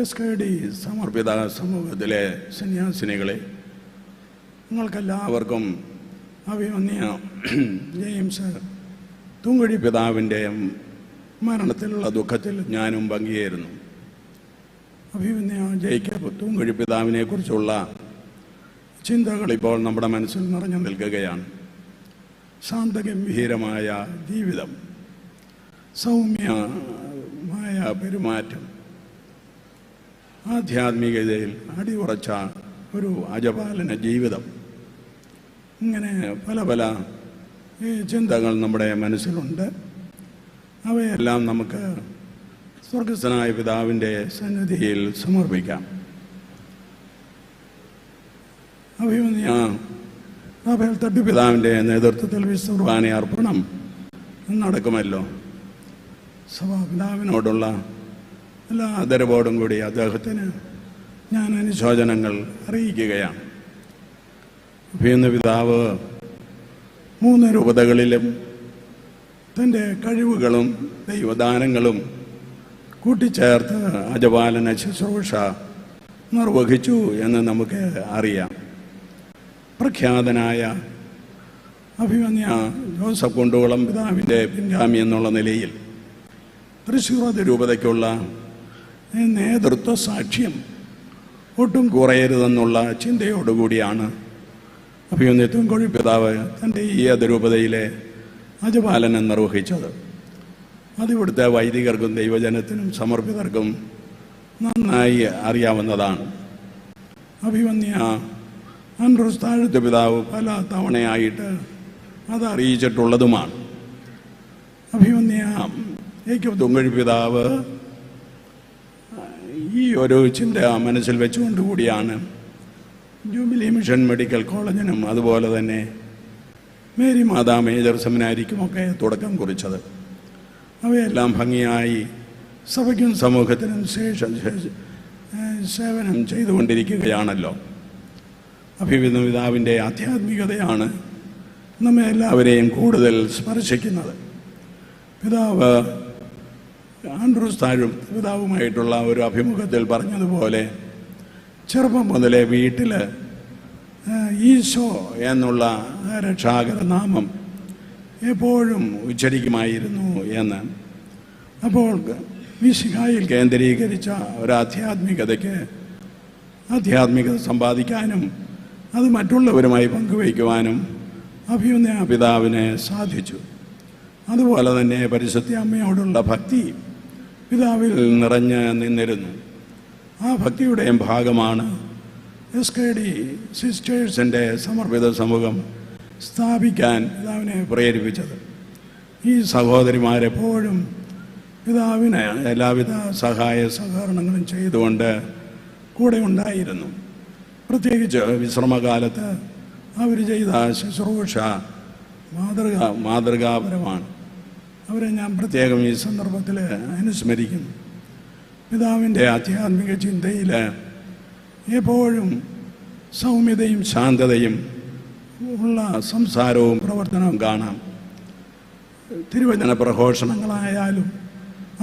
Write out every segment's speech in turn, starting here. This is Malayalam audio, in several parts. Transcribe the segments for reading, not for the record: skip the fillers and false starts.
SKD സമർപ്പിത സമൂഹത്തിലെ സന്യാസിനികളെ, നിങ്ങൾക്കെല്ലാവർക്കും അഭിമന്യ ജെയിംസ് തൂങ്കുഴി പിതാവിൻ്റെ മരണത്തിലുള്ള ദുഃഖത്തിൽ ഞാനും പങ്കുചേരുന്നു. അഭിമന്യ ജേക്കബ് തൂങ്കുഴി പിതാവിനെ കുറിച്ചുള്ള ചിന്തകൾ ഇപ്പോൾ നമ്മുടെ മനസ്സിൽ നിറഞ്ഞു നിൽക്കുകയാണ്. ശാന്തഗംഭീരമായ ജീവിതം, സൗമ്യമായ പെരുമാറ്റം, ആധ്യാത്മികതയിൽ അടിയുറച്ച ഒരു അജപാലന ജീവിതം, ഇങ്ങനെ പല പല ചിന്തകൾ നമ്മുടെ മനസ്സിലുണ്ട്. അവയെല്ലാം നമുക്ക് സ്വർഗസ്ഥനായ പിതാവിൻ്റെ സന്നിധിയിൽ സമർപ്പിക്കാം. അഭിമന്യ റാഫേൽ തട്ടിപ്പിതാവിൻ്റെ നേതൃത്വത്തിൽ വിശുദ്ധ കുർബാന അർപ്പണം നടക്കുമല്ലോ. സഭാപിതാവിനോടുള്ള എല്ലാ ആദരവോടും കൂടി അദ്ദേഹത്തിന് ഞാൻ അനുശോചനങ്ങൾ അറിയിക്കുകയാണ്. അഭിമന്യ പിതാവ് 3 രൂപതകളിലും തൻ്റെ കഴിവുകളും ദൈവദാനങ്ങളും കൂട്ടിച്ചേർത്ത് അജപാലന ശുശ്രൂഷ നിർവഹിച്ചു എന്ന് നമുക്ക് അറിയാം. പ്രഖ്യാതനായ അഭിമന്യ ജോസഫ് കുണ്ടുകുളം പിതാവിൻ്റെ പിൻഗാമി എന്നുള്ള നിലയിൽ തൃശ്ശൂർ അതിരൂപതയ്ക്കുള്ള നേതൃത്വ സാക്ഷ്യം ഒട്ടും കുറയരുതെന്നുള്ള ചിന്തയോടുകൂടിയാണ് അഭിമന്യ തൂങ്കുഴി പിതാവ് തൻ്റെ ഈ അതിരൂപതയിലെ അജപാലനം നിർവഹിച്ചത്. അതിവിടുത്തെ വൈദികർക്കും ദൈവജനത്തിനും സമർപ്പിതർക്കും നന്നായി അറിയാവുന്നതാണ്. അഭിമന്യ ആൻഡ്രൂസ് താഴത്ത് പിതാവ് പല തവണയായിട്ട് അത് അറിയിച്ചിട്ടുള്ളതുമാണ്. അഭിമന്യ ജേക്കബ് തൂങ്കുഴി പിതാവ് ഈ ഒരു ചിന്ത മനസ്സിൽ വെച്ചുകൊണ്ടുകൂടിയാണ് ജൂബിലി മിഷൻ മെഡിക്കൽ കോളേജിനും അതുപോലെ തന്നെ മേരി മാതാ മേജർ സെമിനാരിക്കുമൊക്കെ തുടക്കം കുറിച്ചത്. അവയെല്ലാം ഭംഗിയായി സഭയ്ക്കും സമൂഹത്തിനും സേവനം ചെയ്തുകൊണ്ടിരിക്കുകയാണല്ലോ. അഭിമന്യ പിതാവിൻ്റെ ആധ്യാത്മികതയാണ് നമ്മെ എല്ലാവരെയും കൂടുതൽ സ്പർശിക്കുന്നത്. പിതാവ് ആൻഡ്രൂസ് താഴും പിതാവുമായിട്ടുള്ള ഒരു അഭിമുഖത്തിൽ പറഞ്ഞതുപോലെ ചെറുപ്പം മുതലേ വീട്ടിൽ ഈശോ എന്നുള്ള രക്ഷാകര നാമം എപ്പോഴും ഉച്ചരിക്കുമായിരുന്നു എന്ന്. അപ്പോൾ മിശിഹായിൽ കേന്ദ്രീകരിച്ച ഒരു ആധ്യാത്മികത സമ്പാദിക്കാനും അത് മറ്റുള്ളവരുമായി പങ്കുവയ്ക്കുവാനും അഭിമന്യ പിതാവിന് സാധിച്ചു. അതുപോലെ തന്നെ പരിശുദ്ധ അമ്മയോടുള്ള ഭക്തി പിതാവിൽ നിറഞ്ഞ് നിന്നിരുന്നു. ആ ഭക്തിയുടെയും ഭാഗമാണ് SKD സിസ്റ്റേഴ്സിൻ്റെ സമർപ്പിത സമൂഹം സ്ഥാപിക്കാൻ പിതാവിനെ പ്രേരിപ്പിച്ചത്. ഈ സഹോദരിമാരെപ്പോഴും പിതാവിന് എല്ലാവിധ സഹായ സഹകരണങ്ങളും ചെയ്തുകൊണ്ട് കൂടെ ഉണ്ടായിരുന്നു. പ്രത്യേകിച്ച് വിശ്രമകാലത്ത് അവർ ചെയ്ത ശുശ്രൂഷ മാതൃകാപരമാണ്. അവരെ ഞാൻ പ്രത്യേകം ഈ സന്ദർഭത്തിൽ അനുസ്മരിക്കുന്നു. പിതാവിൻ്റെ ആധ്യാത്മിക ചിന്തയിൽ എപ്പോഴും സൗമ്യതയും ശാന്തതയും ഉള്ള സംസാരവും പ്രവർത്തനവും കാണാം. തിരുവചന പ്രഘോഷണങ്ങളായാലും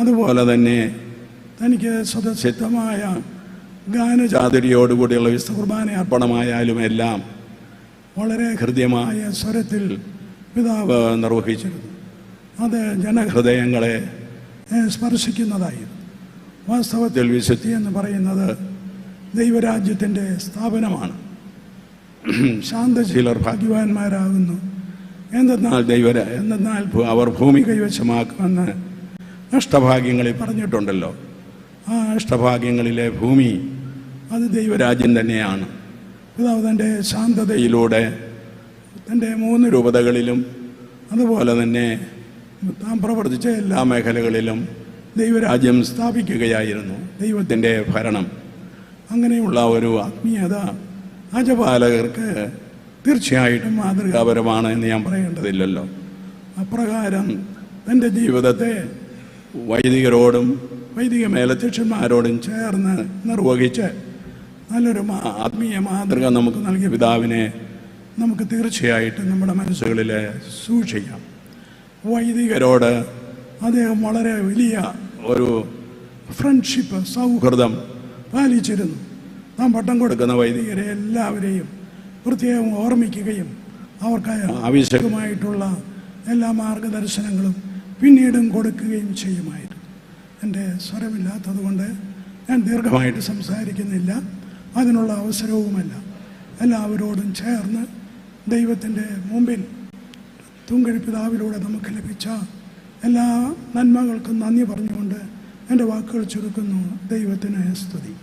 അതുപോലെ തന്നെ തനിക്ക് സ്വതസിദ്ധമായ ഗാനചാതുരിയോടുകൂടിയുള്ള വിശുദ്ധ കുർബാന അർപ്പണമായാലും എല്ലാം വളരെ ഹൃദ്യമായ സ്വരത്തിൽ പിതാവ് നിർവഹിച്ചിരുന്നു. അത് ജനഹൃദയങ്ങളെ സ്പർശിക്കുന്നതായിരുന്നു. വാസ്തവത്തിൽ വിശുദ്ധി എന്ന് പറയുന്നത് ദൈവരാജ്യത്തിൻ്റെ സ്ഥാപനമാണ്. ശാന്തശീലർ ഭാഗ്യവാന്മാരാകുന്നു, എന്തെന്നാൽ അവർ ഭൂമി കൈവശമാക്കുമെന്ന് അഷ്ടഭാഗ്യങ്ങളിൽ പറഞ്ഞിട്ടുണ്ടല്ലോ. ആ അഷ്ടഭാഗ്യങ്ങളിലെ ഭൂമി അത് ദൈവരാജ്യം തന്നെയാണ്. പിതാവ് തൻ്റെ ശാന്തതയിലൂടെ തൻ്റെ 3 രൂപതകളിലും അതുപോലെ തന്നെ താൻ പ്രവർത്തിച്ച എല്ലാ മേഖലകളിലും ദൈവരാജ്യം സ്ഥാപിക്കുകയായിരുന്നു. ദൈവത്തിൻ്റെ ഭരണം, അങ്ങനെയുള്ള ഒരു ആത്മീയത അജപാലകർക്ക് തീർച്ചയായിട്ടും മാതൃകാപരമാണ് എന്ന് ഞാൻ പറയേണ്ടതില്ലല്ലോ. അപ്രകാരം തൻ്റെ ജീവിതത്തെ വൈദികരോടും വൈദിക മേലധ്യക്ഷന്മാരോടും ചേർന്ന് നിർവഹിച്ച് നല്ലൊരു ആത്മീയ മാതൃക നമുക്ക് നൽകിയ പിതാവിനെ നമുക്ക് തീർച്ചയായിട്ടും നമ്മുടെ മനസ്സുകളിൽ സൂക്ഷിക്കാം. വൈദികരോട് അദ്ദേഹം വളരെ വലിയ ഒരു ഫ്രണ്ട്ഷിപ്പ്, സൗഹൃദം പാലിച്ചിരുന്നു. നാം പട്ടം കൊടുക്കുന്ന വൈദികരെ എല്ലാവരെയും പ്രത്യേകം ഓർമ്മിക്കുകയും അവർക്ക് ആവശ്യമായിട്ടുള്ള എല്ലാ മാർഗദർശനങ്ങളും പിന്നീടും കൊടുക്കുകയും ചെയ്യുമായിരുന്നു. എൻ്റെ സ്വരമില്ലാത്തതുകൊണ്ട് ഞാൻ ദീർഘമായിട്ട് സംസാരിക്കുന്നില്ല, അതിനുള്ള അവസരവുമല്ല. എല്ലാവരോടും ചേർന്ന് ദൈവത്തിൻ്റെ മുമ്പിൽ തുങ്കഴിപ്പിതാവിലൂടെ നമുക്ക് ലഭിച്ച എല്ലാ നന്മകൾക്കും നന്ദി പറഞ്ഞുകൊണ്ട് എൻ്റെ വാക്കുകൾ ചുരുക്കുന്നു. ദൈവത്തിന് സ്തുതി.